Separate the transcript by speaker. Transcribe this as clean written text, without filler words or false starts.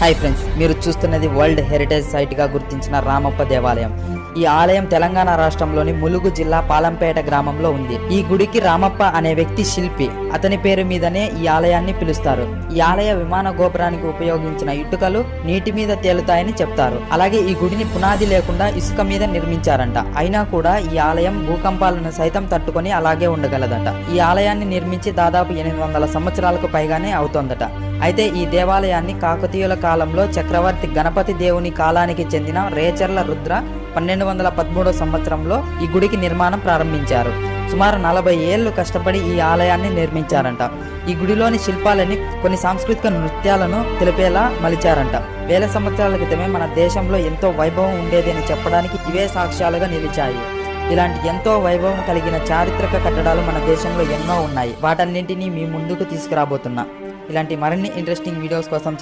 Speaker 1: Hi friends, మీరు చూస్తున్నది world heritage site గా గుర్తించిన రామప్ప దేవాలయం. ఈ ఆలయం తెలంగాణ రాష్ట్రంలోని ములుగు జిల్లా పాలంపేట గ్రామంలో ఉంది. ఈ గుడికి రామప్ప అనే వ్యక్తి శిల్పి. అతని పేరు మీదనే ఈ ఆలయాన్ని పిలుస్తారు. ఈ ఆలయ విమాన గోపురానికి ఉపయోగించిన ఇటుకలు నీటి మీద తేలుతాయని చెప్తారు. అలాగే ఈ గుడిని పునాది లేకుండా ఇసుక మీద నిర్మించారంట. అయినా కూడా ఈ ఆలయం భూకంపాలను సైతం తట్టుకొని అలాగే ఉండగలదట. ఈ ఆలయాన్ని నిర్మించి దాదాపు 800 సంవత్సరాలకు పైగానే అవుతోందట. అయితే ఈ దేవాలయాన్ని కాకతీయుల కాలంలో చక్రవర్తి గణపతి దేవుని కాలానికి చెందిన రేచర్ల రుద్ర 1213 సంవత్సరంలో ఈ గుడికి నిర్మాణం ప్రారంభించారు. సుమారు 40 ఏళ్లు కష్టపడి ఈ ఆలయాన్ని నిర్మించారంట. ఈ గుడిలోని శిల్పాలని కొన్ని సాంస్కృతిక నృత్యాలను తెలిపేలా మలిచారంట. వేల సంవత్సరాల క్రితమే మన దేశంలో ఎంతో వైభవం ఉండేది అని చెప్పడానికి ఇవే సాక్ష్యాలుగా నిలిచాయి. ఇలాంటి ఎంతో వైభవం కలిగిన చారిత్రక కట్టడాలు మన దేశంలో ఎన్నో ఉన్నాయి. వాటన్నింటినీ మీ ముందుకు తీసుకురాబోతున్నా. ఇలాంటి మరిన్ని ఇంట్రెస్టింగ్ వీడియోస్ కోసం